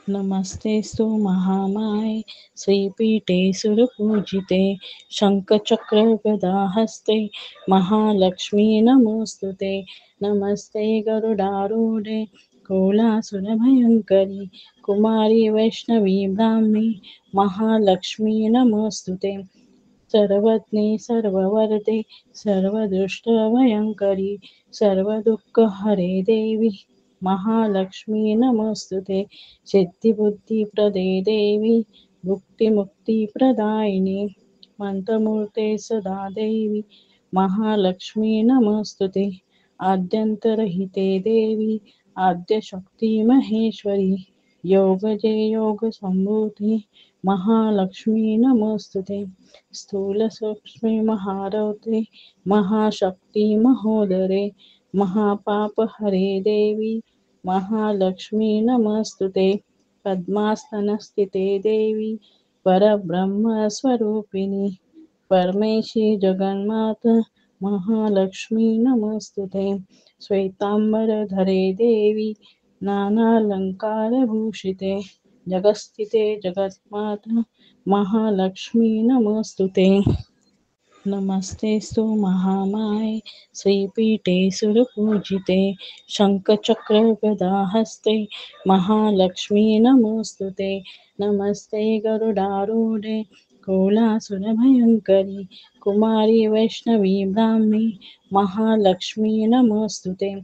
नमस्तेस्तु महामाये श्रीपीठे सुरपूजिते शङ्खचक्रगदाहस्ते महालक्ष्मी नमोऽस्तुते। नमस्ते गरुडारूढे कोलासुरभयङ्करि कुमारी वैष्णवी ब्राह्मी महालक्ष्मी नमोऽस्तुते। सर्वज्ञे सर्ववरदे सर्वदुष्टभयङ्करि सर्वदुःखहरे देवी महालक्ष्मी नमोऽस्तुते। सिद्धिबुद्धिप्रदे देवी भुक्तिमुक्तिप्रदायिनी मन्त्रमूर्ते सदा देवी महालक्ष्मी नमोऽस्तुते। आद्यन्तरहिते देवी आद्यशक्ती महेश्वरी योगजे योगसम्भूते महालक्ष्मी नमोऽस्तुते। स्थूलसूक्ष्मे महारौद्रे महाशक्ति महोदरे महापापहरे देवी महालक्ष्मी नमोऽस्तुते। पद्मासनस्थिते देवी परब्रह्मस्वरूपिणी परमेशी जगन्माता महालक्ष्मी नमोऽस्तुते। श्वेताम्बरधरे देवी नानालङ्कारभूषिते जगत्स्थिते जगन्माता महालक्ष्मी नमोऽस्तुते। नमस्तेस्तु महामाये श्रीपीठे सुरपूजिते शङ्खचक्रगदाहस्ते महालक्ष्मी नमोऽस्तुते। नमस्ते गरुडारूढे कोलासुरभयङ्करि कुमारी वैष्णवी ब्राह्मी महालक्ष्मी नमोऽस्तुते।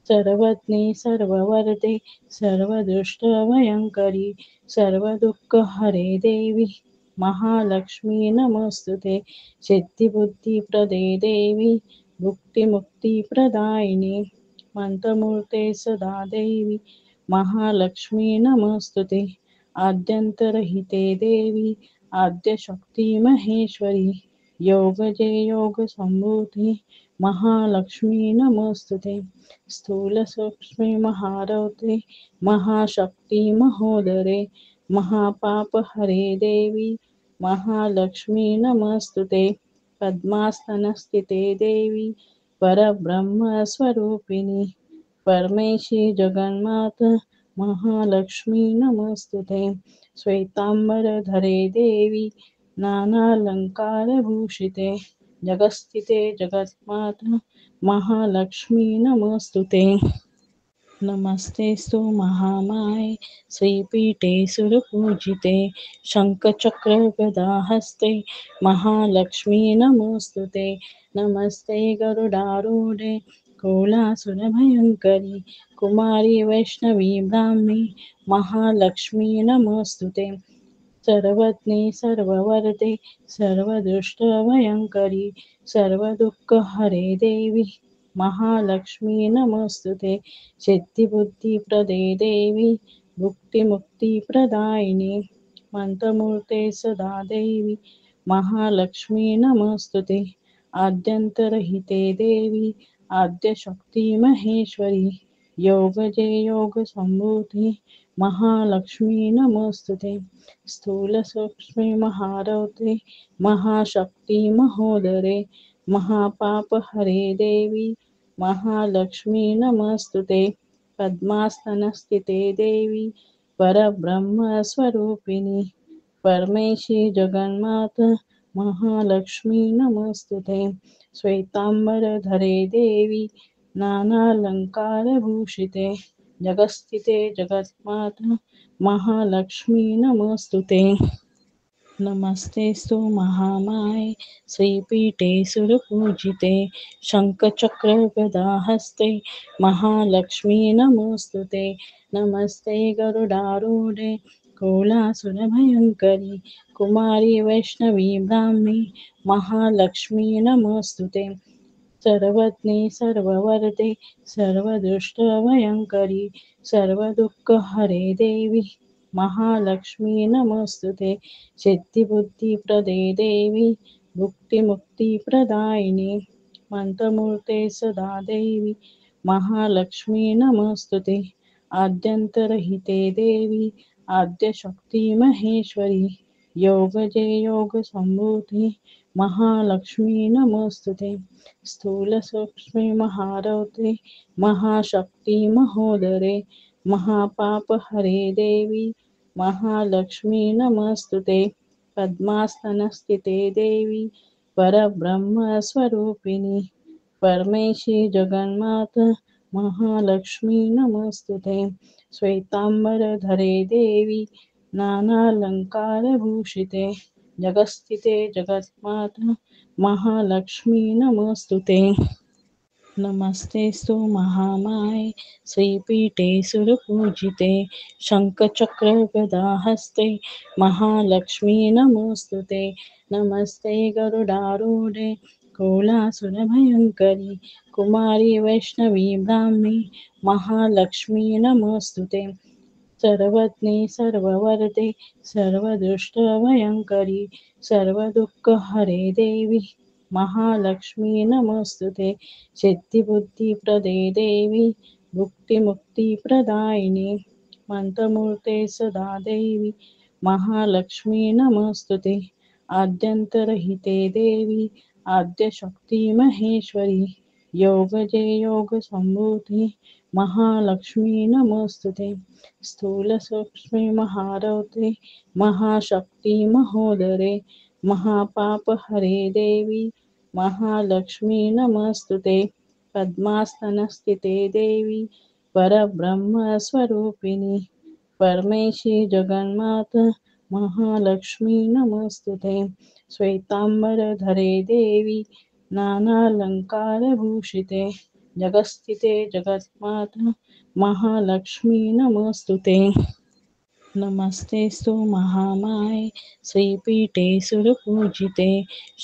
सर्वज्ञे सर्ववरदे सर्वदुष्टभयङ्करि सर्वदुःखहरे देवी महालक्ष्मी नमोऽस्तुते। सिद्धिबुद्धिप्रदे देवी भुक्तिमुक्तिप्रदायिनी मन्त्रमूर्ते सदा देवी महालक्ष्मी नमोऽस्तुते। आद्यन्तरहिते देवी आद्यशक्ती महेश्वरी योगजे योगसम्भूते महालक्ष्मी नमोऽस्तुते। स्थूलसूक्ष्मे महारौद्रे महाशक्ति महोदरे महापापहरे देवी महालक्ष्मी नमोऽस्तुते। पद्मासनस्थिते देवी परब्रह्मस्वरूपिणी परमेशी जगन्माता महालक्ष्मी नमोऽस्तुते। श्वेताम्बरधरे देवी नानालङ्कारभूषिते जगत्स्थिते जगन्माता महालक्ष्मी नमोऽस्तुते। नमस्तेस्तु महामाये श्रीपीठे सुरपूजिते शङ्खचक्रगदाहस्ते महालक्ष्मी नमोऽस्तुते। नमस्ते गरुडारूढे कोलासुरभयङ्करि कुमारी वैष्णवी ब्राह्मी महालक्ष्मी नमोऽस्तुते। सर्वज्ञे सर्ववरदे सर्वदुष्टभयङ्करि सर्वदुःखहरे देवी महालक्ष्मी नमोऽस्तुते। सिद्धिबुद्धिप्रदे देवी भुक्तिमुक्तिप्रदायिनी मन्त्रमूर्ते सदा देवी महालक्ष्मी नमोऽस्तुते। आद्यन्तरहिते देवी आद्यशक्ती महेश्वरी योगजे योगसम्भूते महालक्ष्मी नमोऽस्तुते। स्थूलसूक्ष्मे महारौद्रे महाशक्ति महोदरे महापापहरे देवी महालक्ष्मी नमोऽस्तुते। पद्मासनस्थिते देवी परब्रह्मस्वरूपिणी परमेशी जगन्माता महालक्ष्मी नमोऽस्तुते। श्वेताम्बरधरे देवी नानालङ्कारभूषिते जगत्स्थिते जगन्माता महालक्ष्मी नमोऽस्तुते। नमस्तेस्तु महामाये श्रीपीठे सुरपूजिते शङ्खचक्रगदाहस्ते महालक्ष्मी नमोऽस्तुते। नमस्ते गरुडारूढे कोलासुरभयङ्करि कुमारी वैष्णवी ब्राह्मी महालक्ष्मी नमोऽस्तुते। सर्वज्ञे सर्ववरदे सर्वदुष्टभयङ्करि सर्वदुःखहरे देवी महालक्ष्मी नमोऽस्तुते। सिद्धिबुद्धिप्रदे देवी भुक्तिमुक्तिप्रदायिनी मन्त्रमूर्ते सदा देवी महालक्ष्मी नमोऽस्तुते। आद्यन्तरहिते देवी आद्यशक्ती महेश्वरी योगजे योगसम्भूते महालक्ष्मी नमोऽस्तुते। स्थूलसूक्ष्मे महारौद्रे महाशक्ति महोदरे महापापहरे देवी महालक्ष्मी नमस्तुते पद्मासनस्थिते देवी परब्रह्मस्वरूपिणी परमेशी जगन्माता महालक्ष्मी नमस्तुते श्वेतांबरधरे देवी नानालंकारभूषिते जगस्थिते जगन्माता महालक्ष्मी नमस्तुते नमस्तेस्तु महामाये श्रीपीठे सुरपूजिते शङ्खचक्रगदाहस्ते महालक्ष्मी नमोऽस्तुते नमस्ते गरुडारूढे कोलासुरभयङ्करि कुमारी वैष्णवी ब्राह्मी महालक्ष्मी नमोऽस्तुते सर्वज्ञे सर्ववरदे सर्वदुष्टभयङ्करि सर्वदुःखहरे देवी महालक्ष्मी नमोऽस्तुते सिद्धिबुद्धिप्रदे देवी भुक्तिमुक्तिप्रदायिनी मन्त्रमूर्ते सदा देवी महालक्ष्मी नमोऽस्तुते आद्यन्तरहिते देवी आद्यशक्ती महेश्वरी योगजे योगसम्भूते महालक्ष्मी नमोऽस्तुते स्थूलसूक्ष्मे महारौद्रे महाशक्ति महोदरे महापापहरे देवी महालक्ष्मी नमस्तुते पद्मासनस्थिते देवी परब्रह्मस्वरूपिणी परमेशी जगन्माता महालक्ष्मी नमस्तुते श्वेतांबरधरे देवी नानालंकारभूषिते जगस्थिते जगन्माता महालक्ष्मी नमस्तुते नमस्तेस्तु महामाये श्रीपीठे सुरपूजिते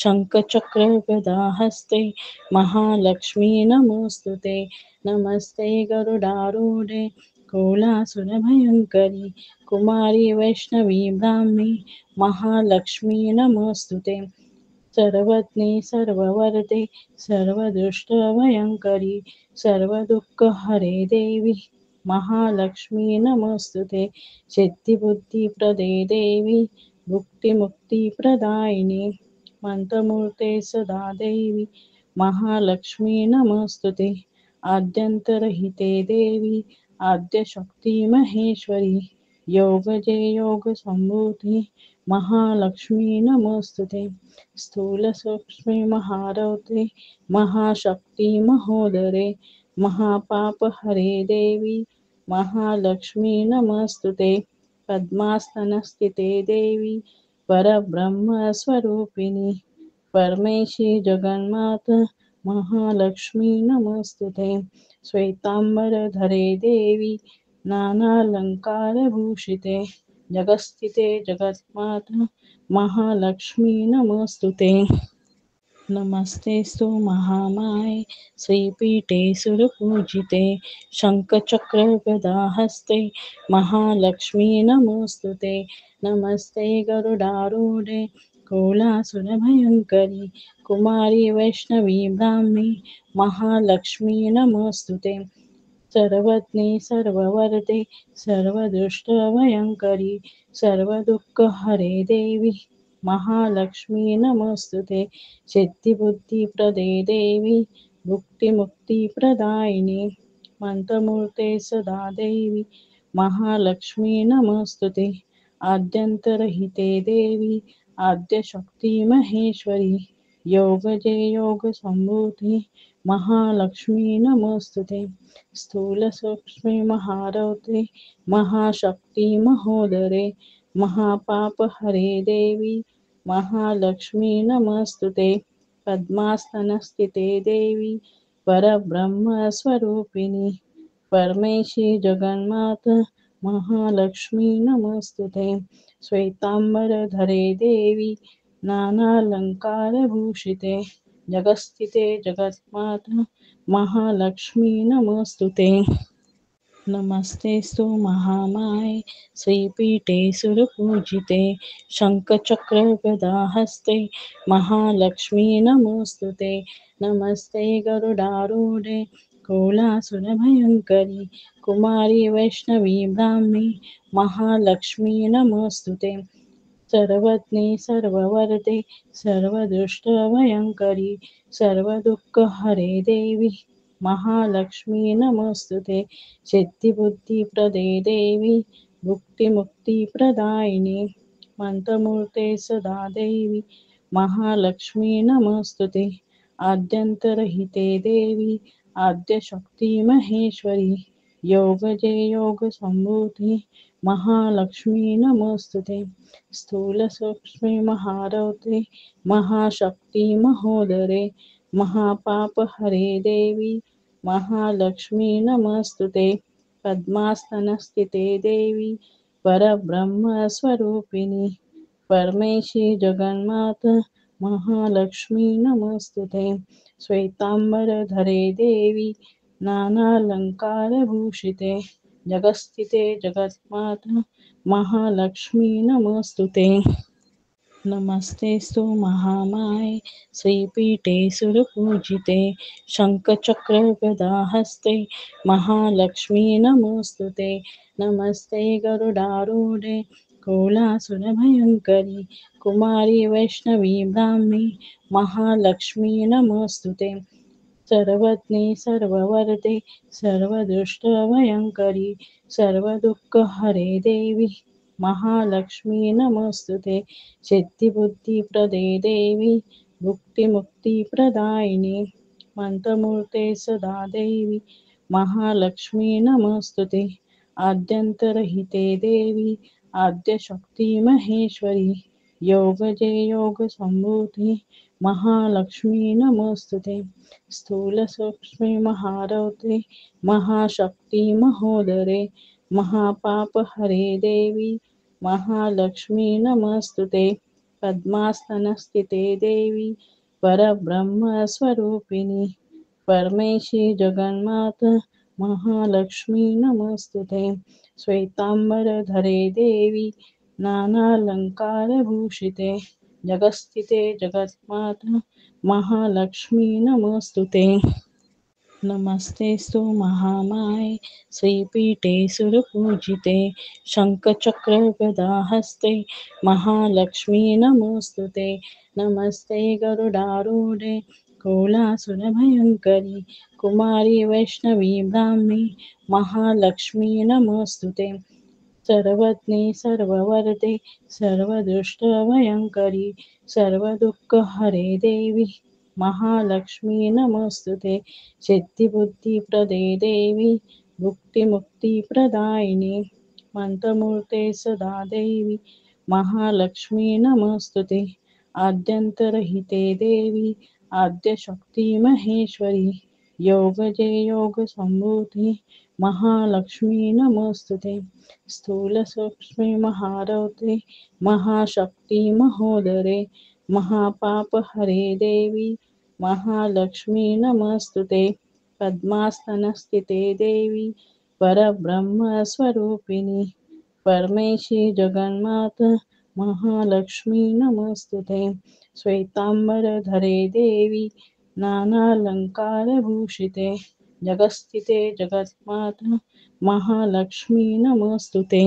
शङ्खचक्रगदाहस्ते महालक्ष्मी नमोऽस्तुते नमस्ते गरुडारूढे कोलासुरभयङ्करि कुमारी वैष्णवी ब्राह्मी महालक्ष्मी नमोऽस्तुते सर्वज्ञे सर्ववरदे सर्वदुष्टभयङ्करि सर्वदुःखहरे देवी महालक्ष्मी नमोऽस्तुते सिद्धिबुद्धिप्रदे देवी भुक्तिमुक्तिप्रदायिनी मन्त्रमूर्ते सदा देवी महालक्ष्मी नमोऽस्तुते आद्यन्तरहिते देवी आद्यशक्ती महेश्वरी योगजे योगसम्भूते महालक्ष्मी नमोऽस्तुते स्थूलसूक्ष्मे महारौद्रे महाशक्ति महोदरे महापापहरे देवी महालक्ष्मी नमस्तुते पद्मासनस्थिते देवी परब्रह्मस्वरूपिणी परमेशी जगन्माता महालक्ष्मी नमस्तुते श्वेतांबरधरे देवी नानालंकारभूषिते जगस्थिते जगन्माता महालक्ष्मी नमोऽस्तुते नमस्तेस्तु महामाये श्रीपीठे सुरपूजिते शङ्खचक्रगदाहस्ते महालक्ष्मी नमोऽस्तुते नमस्ते गरुडारूढे कोलासुरभयङ्करि कुमारी वैष्णवी ब्राह्मी महालक्ष्मी नमोऽस्तुते सर्वज्ञे सर्ववरदे सर्वदुष्टभयङ्करि सर्वदुःखहरे देवी महालक्ष्मी नमोऽस्तुते सिद्धिबुद्धिप्रदे देवी भुक्तिमुक्तिप्रदायिनी मन्त्रमूर्ते सदा देवी महालक्ष्मी नमोऽस्तुते आद्यन्तरहिते देवी आद्यशक्ती महेश्वरी योगजे योगसम्भूते महालक्ष्मी नमोऽस्तुते स्थूलसूक्ष्मे महारौद्रे महाशक्ति महोदरे महापापहरे देवी महालक्ष्मी नमस्तुते पद्मासनस्थिते देवी परब्रह्मस्वरूपिणी परमेशी जगन्माता महालक्ष्मी नमस्तुते श्वेतांबरधरे देवी नानालंकारभूषिते जगस्थिते जगन्माता महालक्ष्मी नमोऽस्तुते नमस्तेस्तु महामाये श्रीपीठे सुरपूजिते शङ्खचक्रगदाहस्ते महालक्ष्मी नमोऽस्तुते नमस्ते गरुडारूढे कोलासुरभयङ्करि कुमारी वैष्णवी ब्राह्मी महालक्ष्मी नमोऽस्तुते सर्वज्ञे सर्ववरदे सर्वदुष्टभयङ्करि सर्वदुःखहरे देवी महालक्ष्मी नमोस्तुते सिद्धिबुद्धिप्रदे देवी भुक्तिमुक्तिप्रदायिनी मंत्रमूर्ते सदा देवी महालक्ष्मी नमोस्तुते आद्यंतरहिते देवी आद्यशक्ती महेश्वरी योगजे योग संभूते महालक्ष्मी नमोस्तुते स्थूल सूक्ष्मे महारौद्रे महाशक्ती महोदरे महापाप हरे देवी महालक्ष्मी नमस्तुते पद्मासनस्थिते देवी परब्रह्मस्वरूपिणी परमेशी जगन्माता महालक्ष्मी नमस्तुते श्वेतांबरधरे देवी नानालंकारभूषिते जगस्थिते जगन्माता महालक्ष्मी नमस्तुते नमस्तेस्तु महामाये श्रीपीठे सुरपूजिते शङ्खचक्रगदाहस्ते महालक्ष्मी नमोस्तुते नमस्ते गरुडारूढे कोलासुरभयङ्करि कुमारी वैष्णवी ब्राह्मी महालक्ष्मी नमोस्तुते सर्वज्ञे सर्ववरदे सर्वदुष्टभयङ्करि सर्वदुःखहरे देवी महालक्ष्मी नमोस्तुते सिद्धिबुद्धिप्रदे देवी भुक्तिमुक्तिप्रदायिनी मंत्रमूर्ते सदा देवी महालक्ष्मी नमोस्तुते आद्यंतरहिते देवी आद्यशक्ती महेश्वरी योगजे योग संभूते महालक्ष्मी नमोस्तुते स्थूल सूक्ष्मे महारौद्रे महाशक्ती महोदरे महापाप हरे देवी महालक्ष्मी नमस्तुते पद्मासनस्थिते देवी परब्रह्मस्वरूपिणी परमेशी जगन्माता महालक्ष्मी नमस्तुते श्वेतांबरधरे देवी नानालंकारभूषिते जगस्थिते जगन्माता महालक्ष्मी नमस्तुते नमस्तेस्तु महामाये श्रीपीठे सुरपूजिते शङ्खचक्रगदाहस्ते महालक्ष्मी नमोस्तुते नमस्ते गरुडारूढे कोलासुरभयङ्करि कुमारी वैष्णवी ब्राह्मी महालक्ष्मी नमोस्तुते सर्वज्ञे सर्ववरदे सर्वदुष्टभयङ्करि सर्वदुःखहरे देवी महालक्ष्मी नमोस्तुते सिद्धिबुद्धिप्रदे देवी भुक्तिमुक्तिप्रदायिनी मंत्रमूर्ते सदा देवी महालक्ष्मी नमोस्तुते आद्यंतरहिते देवी आद्यशक्ती महेश्वरी योगजे योग संभूते महालक्ष्मी नमोस्तुते स्थूल सूक्ष्मे महारौद्रे महाशक्ती महोदरे महापाप हरे देवी महालक्ष्मी नमस्तुते पद्मासनस्थिते देवी परब्रह्मस्वरूपिणी परमेशी जगन्माता महालक्ष्मी नमस्तुते श्वेतांबरधरे देवी नानालंकारभूषिते जगस्थिते जगन्माता महालक्ष्मी नमस्तुते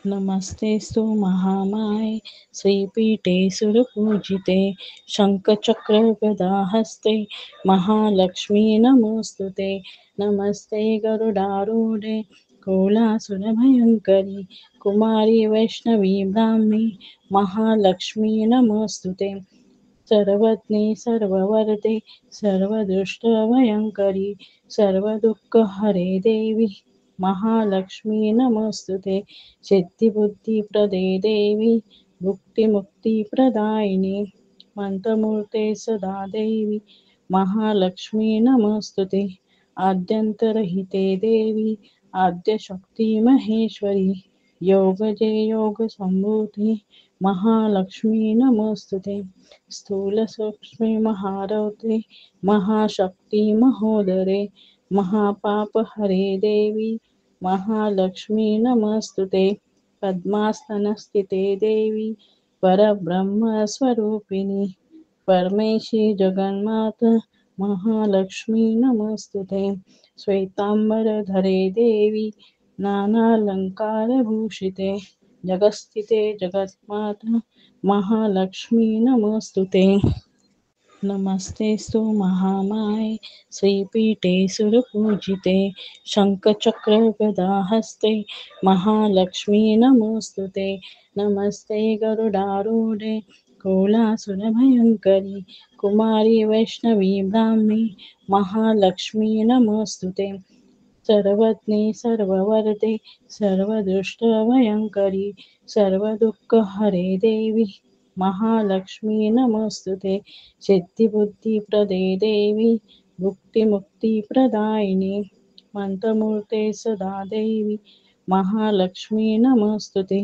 नमस्तेस्तु महामाये श्रीपीठे सुरपूजिते शङ्खचक्रगदाहस्ते महालक्ष्मी नमोस्तुते नमस्ते गरुडारूढे कोलासुरभयङ्करि कुमारी वैष्णवी ब्राह्मी महालक्ष्मी नमोस्तुते सर्वज्ञे सर्ववरदे सर्वदुष्टभयङ्करि सर्वदुःखहरे देवी महालक्ष्मी नमोस्तुते सिद्धिबुद्धिप्रदे देवी भुक्तिमुक्तिप्रदायिनी मंत्रमूर्ते सदा देवी महालक्ष्मी नमोस्तुते आद्यंतरहिते देवी आद्यशक्ती महेश्वरी योगजे योग संभूते महालक्ष्मी नमोस्तुते स्थूल सूक्ष्मे महारौद्रे महाशक्ती महोदरे महापाप हरे देवी महालक्ष्मी नमस्तुते पद्मासनस्थिते देवी परब्रह्मस्वरूपिणी परमेशी जगन्माता महालक्ष्मी नमस्तुते श्वेतांबरधरे देवी नानालंकारभूषिते जगस्थिते जगन्माता महालक्ष्मी नमस्तुते नमस्तेस्तु महामाये श्रीपीठे सुरपूजिते शङ्खचक्रगदाहस्ते महालक्ष्मी नमोऽस्तुते। नमस्ते गरुडारूढे कोलासुरभयङ्करि कुमारी वैष्णवी ब्राह्मी महालक्ष्मी नमोऽस्तुते। सर्वज्ञे सर्ववरदे सर्वदुष्टभयङ्करि सर्वदुःखहरे देवी महालक्ष्मी नमोऽस्तुते। सिद्धिबुद्धिप्रदे देवी भुक्तिमुक्तिप्रदायिनी मन्त्रमूर्ते सदा देवी महालक्ष्मी नमोऽस्तुते।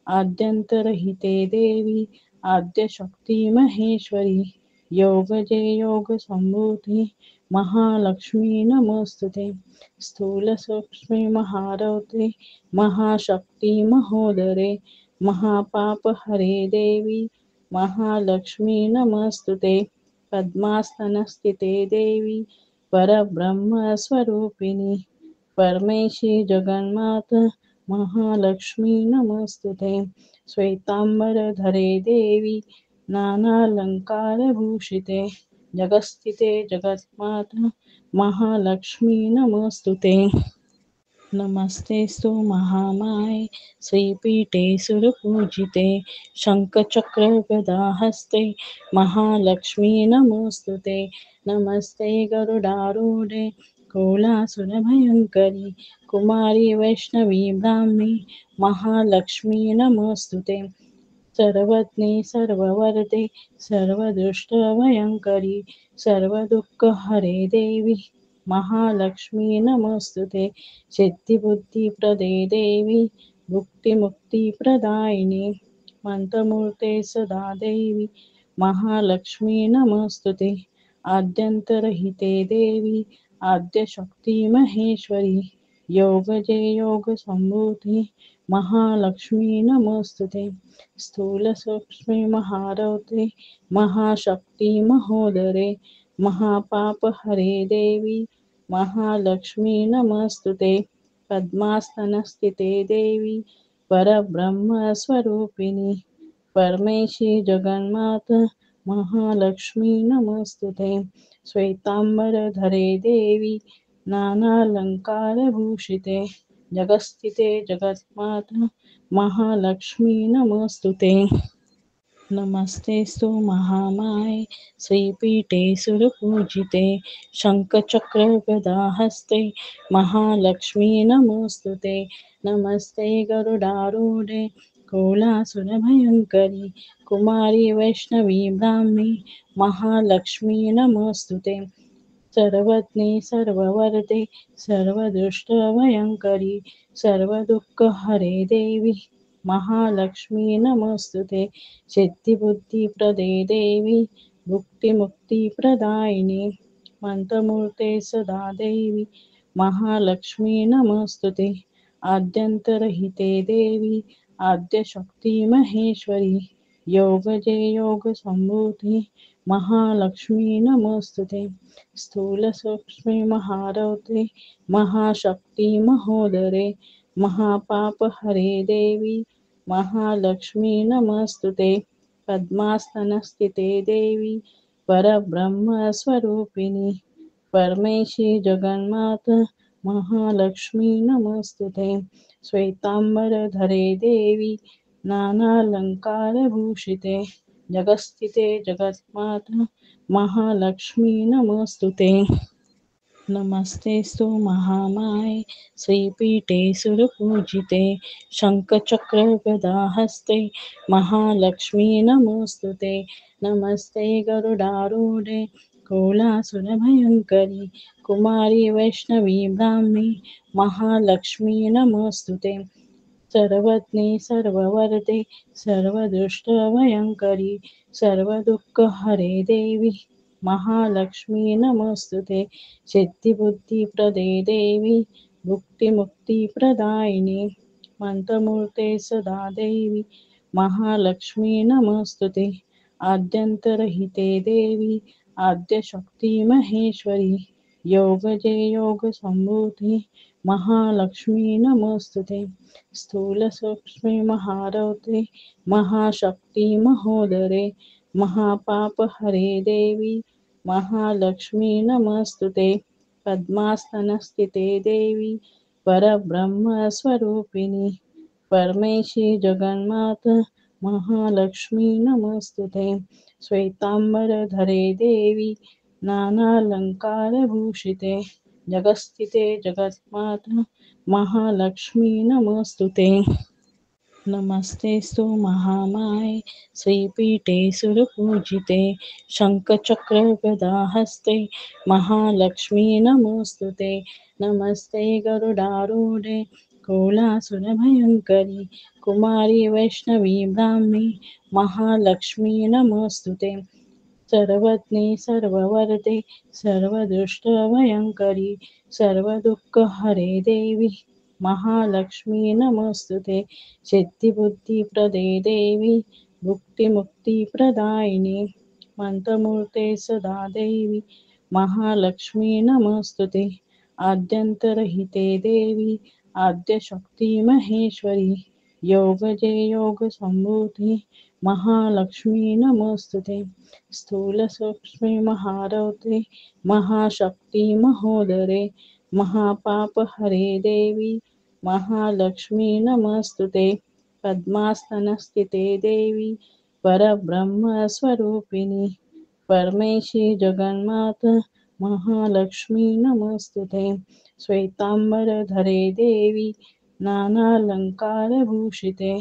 आद्यन्तरहिते देवी आद्यशक्ती महेश्वरी योगजे योगसम्भूते महालक्ष्मी नमोऽस्तुते। स्थूलसूक्ष्मे महारौद्रे महाशक्ति महोदरे महापापहरे देवी महालक्ष्मी नमोऽस्तुते। पद्मासनस्थिते देवी परब्रह्मस्वरूपिणी परमेशी जगन्माता महालक्ष्मी नमोऽस्तुते। श्वेताम्बरधरे देवी नानालङ्कारभूषिते जगत्स्थिते जगन्माता महालक्ष्मी नमोऽस्तुते। नमस्तेस्तु महामाये श्रीपीठे सुरपूजिते शङ्खचक्रगदाहस्ते महालक्ष्मी नमोऽस्तुते। नमस्ते गरुडारूढे कोलासुरभयङ्करि कुमारी वैष्णवी ब्राह्मी महालक्ष्मी नमोऽस्तुते। सर्वज्ञे सर्ववरदे सर्वदुष्टभयङ्करि सर्वदुःखहरे देवी महालक्ष्मी नमोऽस्तुते। सिद्धिबुद्धिप्रदे देवी भुक्तिमुक्तिप्रदायिनी मन्त्रमूर्ते सदा देवी महालक्ष्मी नमोऽस्तुते। आद्यन्तरहिते देवी आद्यशक्ती महेश्वरी योगजे योगसम्भूते महालक्ष्मी नमोऽस्तुते। स्थूलसूक्ष्मे महारौद्रे महाशक्ति महोदरे महापापहरे देवी महालक्ष्मी नमोऽस्तुते। पद्मासनस्थिते देवी परब्रह्मस्वरूपिणी परमेशी जगन्माता महालक्ष्मी नमोऽस्तुते। श्वेताम्बरधरे देवी नानालङ्कारभूषिते जगत्स्थिते जगन्माता महालक्ष्मी नमोऽस्तुते। नमस्तेस्तु महामाये श्रीपीठे सुरपूजिते शङ्खचक्रगदाहस्ते महालक्ष्मी नमोऽस्तुते। नमस्ते गरुडारूढे कोलासुरभयङ्करि कुमारी वैष्णवी ब्राह्मी महालक्ष्मी नमोऽस्तुते। सर्वज्ञे सर्ववरदे सर्वदुष्टभयङ्करि सर्वदुःखहरे देवी महालक्ष्मी नमोऽस्तुते। सिद्धिबुद्धिप्रदे देवी भुक्तिमुक्तिप्रदायिनी मन्त्रमूर्ते सदा देवी महालक्ष्मी नमोऽस्तुते। आद्यन्तरहिते देवी आद्यशक्ती महेश्वरी योगजे योगसम्भूते महालक्ष्मी नमोऽस्तुते। स्थूलसूक्ष्मे महारौद्रे, महाशक्ति महोदरे, महापापहरे देवी, महालक्ष्मी नमोऽस्तुते। पद्मासनस्थिते देवी, परब्रह्मस्वरूपिणी, परमेशी जगन्माता, महालक्ष्मी नमोऽस्तुते। स्थूलसूक्ष्मे महारौद्रे, महाशक्ति महोदरे, महापापहरे देवी, महालक्ष्मी नमोऽस्तुते। महालक्ष्मी नमोऽस्तुते। पद्मासनस्थिते देवी परब्रह्मस्वरूपिणी परमेशी जगन्माता महालक्ष्मी नमोऽस्तुते। श्वेताम्बरधरे देवी नानालङ्कारभूषिते जगत्स्थिते जगन्माता महालक्ष्मी नमोऽस्तुते। नमस्तेस्तु महामाये श्रीपीठे सुरपूजिते शङ्खचक्रगदाहस्ते महालक्ष्मी नमोऽस्तुते। नमस्ते गरुडारूढे कोलासुरभयङ्करि कुमारी वैष्णवी ब्राह्मी महालक्ष्मी नमोऽस्तुते। सर्वज्ञे सर्ववरदे सर्वदुष्टभयङ्करि सर्वदुःखहरे देवी महालक्ष्मी नमोऽस्तुते। सिद्धिबुद्धिप्रदे देवी भुक्तिमुक्तिप्रदायिनी मन्त्रमूर्ते सदा देवी महालक्ष्मी नमोऽस्तुते। आद्यन्तरहिते देवी आद्यशक्ती महेश्वरी योगजे योगसम्भूते महालक्ष्मी नमोऽस्तुते। स्थूलसूक्ष्मे महारौद्रे महाशक्ति महोदरे महापापहरे देवी महालक्ष्मी नमस्तुते पद्मासनस्थिते देवी परब्रह्मस्वरूपिणी परमेशी जगन्माता महालक्ष्मी नमस्तुते श्वेतांबरधरे देवी नानालंकारभूषिते जगस्थिते जगन्माता महालक्ष्मी नमस्तुते नमस्तेस्तु महामाये श्रीपीठे सुरपूजिते शङ्खचक्रगदाहस्ते महालक्ष्मी नमोऽस्तुते नमस्ते गरुडारूढे कोलासुरभयङ्करि कुमारी वैष्णवी ब्राह्मी महालक्ष्मी नमोऽस्तुते सर्वज्ञे सर्ववरदे सर्वदुष्टभयङ्करि सर्वदुःखहरे देवी महालक्ष्मी नमोऽस्तुते सिद्धिबुद्धिप्रदे देवी भुक्तिमुक्तिप्रदायिनी मन्त्रमूर्ते सदा देवी महालक्ष्मी नमोऽस्तुते आद्यन्तरहिते देवी आद्यशक्ती महेश्वरी योगजे योगसम्भूते महालक्ष्मी नमोऽस्तुते स्थूलसूक्ष्मे महारौद्रे महाशक्ति महोदरे महापापहरे देवी महालक्ष्मी नमस्तुते पद्मासनस्थिते देवी परब्रह्मस्वरूपिणी परमेशी जगन्माता महालक्ष्मी नमस्तुते श्वेतांबरधरे देवी नानालंकारभूषिते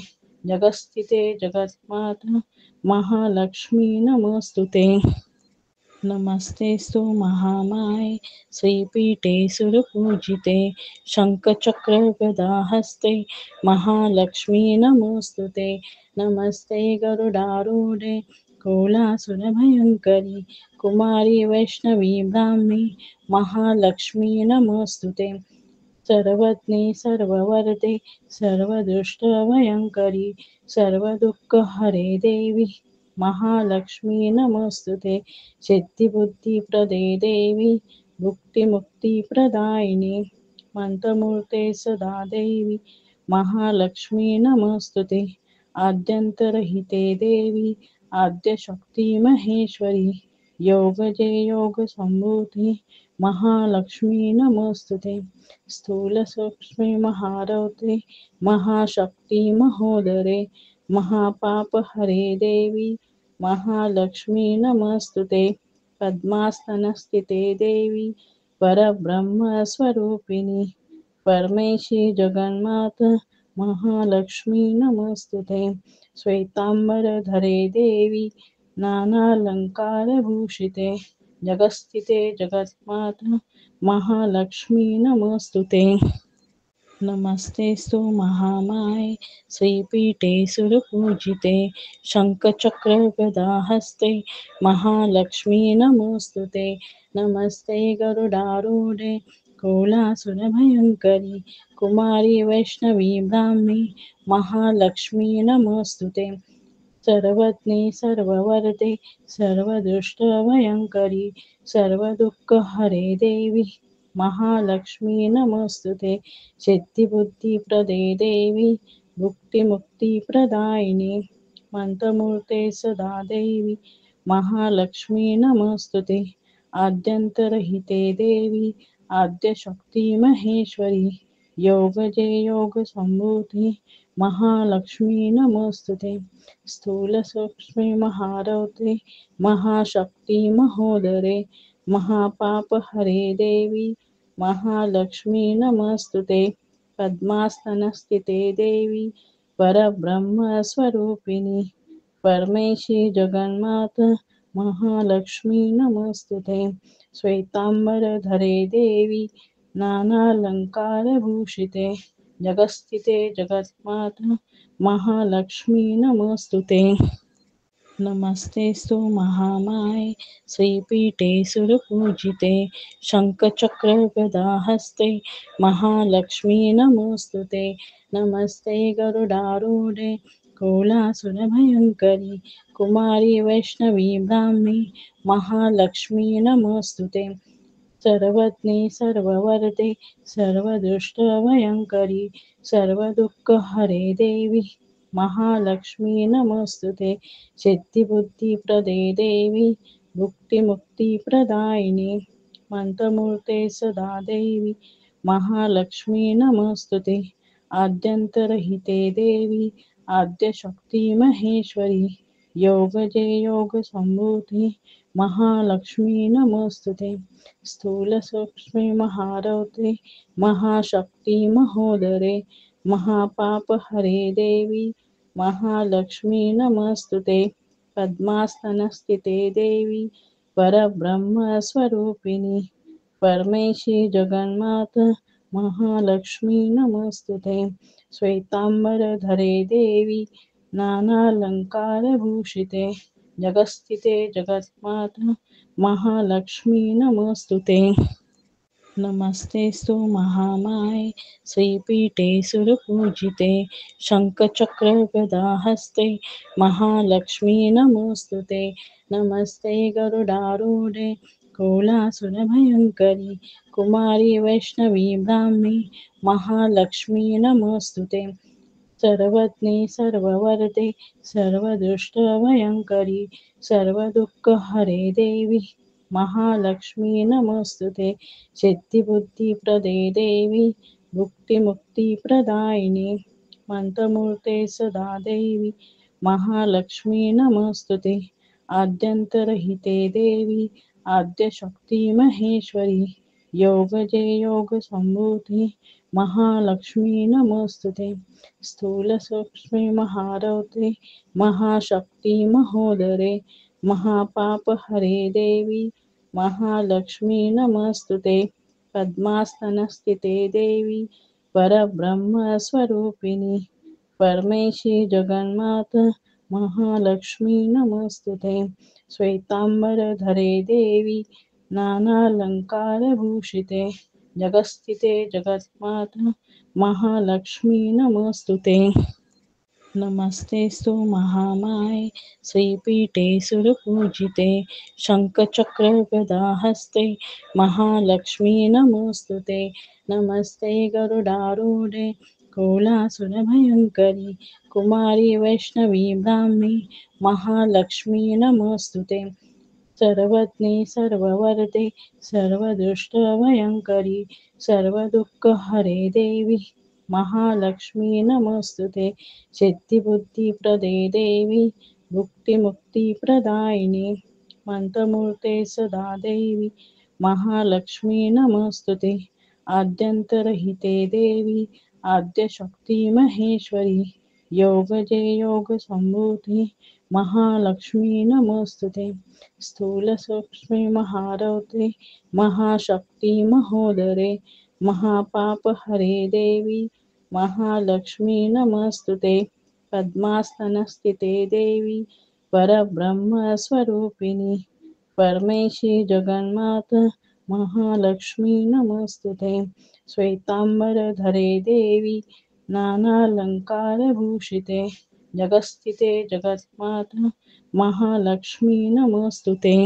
जगस्थिते जगन्माता महालक्ष्मी नमस्तुते नमस्तेस्तु महामाये श्रीपीठे सुरपूजिते शङ्खचक्रगदाहस्ते महालक्ष्मी नमोऽस्तुते नमस्ते गरुडारूढे कोलासुरभयङ्करि कुमारी वैष्णवी ब्राह्मी महालक्ष्मी नमोऽस्तुते सर्वज्ञे सर्ववरदे सर्वदुष्टभयङ्करि सर्वदुःखहरे देवी महालक्ष्मी नमोऽस्तुते सिद्धिबुद्धिप्रदे देवी भुक्तिमुक्तिप्रदायिनी मन्त्रमूर्ते सदा देवी महालक्ष्मी नमोऽस्तुते आद्यन्तरहिते देवी आद्यशक्ती महेश्वरी योगजे योगसम्भूते महालक्ष्मी नमोऽस्तुते स्थूलसूक्ष्मे महारौद्रे महाशक्ति महोदरे महापापहरे देवी महालक्ष्मी नमस्तुते पद्मासनस्थिते देवी परब्रह्मस्वरूपिणी परमेशी जगन्माता महालक्ष्मी नमस्तुते श्वेतांबरधरे देवी नानालंकारभूषिते जगस्थिते जगन्माता महालक्ष्मी नमोऽस्तुते नमस्तेस्तु महामाये श्रीपीठे सुरपूजिते शङ्खचक्रगदाहस्ते महालक्ष्मी नमोऽस्तुते नमस्ते गरुडारूढे कोलासुरभयङ्करि कुमारी वैष्णवी ब्राह्मी महालक्ष्मी नमोऽस्तुते सर्वज्ञे सर्ववरदे सर्वदुष्टभयङ्करि सर्वदुःखहरे देवी महालक्ष्मी नमोऽस्तुते सिद्धिबुद्धिप्रदे देवी भुक्तिमुक्तिप्रदायिनी मन्त्रमूर्ते सदा देवी महालक्ष्मी नमोऽस्तुते आद्यन्तरहिते देवी आद्यशक्ती महेश्वरी योगजे योगसम्भूते महालक्ष्मी नमोऽस्तुते स्थूलसूक्ष्मे महारौद्रे महाशक्ति महोदरे महापापहरे देवी महालक्ष्मी नमस्तुते पद्मासनस्थिते देवी परब्रह्मस्वरूपिणी परमेशी जगन्माता महालक्ष्मी नमस्तुते श्वेतांबरधरे देवी नानालंकारभूषिते जगस्थिते जगन्माता महालक्ष्मी नमोऽस्तुते नमस्तेस्तु महामाये श्रीपीठे सुरपूजिते शङ्खचक्रगदाहस्ते महालक्ष्मी नमोऽस्तुते नमस्ते गरुडारूढे कोलासुरभयङ्करि कुमारी वैष्णवी ब्राह्मी महालक्ष्मी नमोऽस्तुते सर्वज्ञे सर्ववरदे सर्वदुष्टभयङ्करि सर्वदुःखहरे देवी महालक्ष्मी नमोऽस्तुते सिद्धिबुद्धिप्रदे देवी भुक्तिमुक्तिप्रदायिनि मन्त्रमूर्ते सदा देवी महालक्ष्मी नमस्तुते आद्यन्तरहिते देवी आद्यशक्ती महेश्वरी योगजे योगसम्भूते महालक्ष्मी नमस्तुते स्थूलसूक्ष्मे महारौद्रे महाशक्ति महोदरे महापापहरे देवी महालक्ष्मी नमस्तुते पद्मासनस्थिते देवी परब्रह्मस्वरूपिणी परमेशी जगन्माता महालक्ष्मी नमस्तुते श्वेतांबरधरे देवी नानालङ्कारभूषिते जगस्थिते जगन्माता महालक्ष्मी नमस्तुते नमस्तेस्तु महामाये श्रीपीठे सुरपूजिते शङ्खचक्रगदाहस्ते महालक्ष्मी नमोऽस्तुते नमस्ते गरुडारूढे कोलासुरभयङ्करि कुमारी वैष्णवी ब्राह्मी महालक्ष्मी नमोऽस्तुते सर्वज्ञे सर्ववरदे सर्वदुष्टभयङ्करि सर्वदुःखहरे देवी महालक्ष्मी नमोऽस्तुते सिद्धिबुद्धिप्रदे देवी भुक्तिमुक्तिप्रदायिनि मन्त्रमूर्ते सदा देवी महालक्ष्मी नमोऽस्तुते आद्यन्तरहिते देवी आद्यशक्ति महेश्वरी योगजे योगसम्भूते महालक्ष्मी नमोऽस्तुते स्थूलसूक्ष्मे महारौद्रे महाशक्ति महोदरे महापापहरे देवी महालक्ष्मी नमस्तुते पद्मासनस्थिते देवी परब्रह्मस्वरूपिणी परमेशी जगन्माता महालक्ष्मी नमस्तुते श्वेतांबरधरे देवी नानालङ्कारभूषिते जगस्थिते जगन्माता महालक्ष्मी नमोऽस्तुते नमस्तेस्तु महामाये श्रीपीठे सुरपूजिते शङ्खचक्रगदाहस्ते महालक्ष्मी नमोऽस्तुते नमस्ते गरुडारूढे कोलासुरभयङ्करि कुमारी वैष्णवी ब्राह्मी महालक्ष्मी नमोऽस्तुते सर्वज्ञे सर्ववरदे सर्वदुष्टभयङ्करि सर्वदुःखहरे देवी महालक्ष्मी नमोऽस्तुते सिद्धिबुद्धिप्रदे देवी भुक्तिमुक्तिप्रदायिनि मन्त्रमूर्ते सदा देवी महालक्ष्मी नमोऽस्तुते आद्यन्तरहिते देवी आद्यशक्ति महेश्वरी योगजे योगसम्भूते महालक्ष्मी नमोऽस्तुते स्थूलसूक्ष्मे महारौद्रे महाशक्ति महोदरे महापापहरे देवी महालक्ष्मी नमस्तुते पद्मासनस्थिते देवी परब्रह्मस्वरूपिणी परमेशी जगन्माता महालक्ष्मी नमस्तुते श्वेतांबरधरे देवी नानालङ्कारभूषिते जगस्थिते जगन्माता महालक्ष्मी नमोऽस्तुते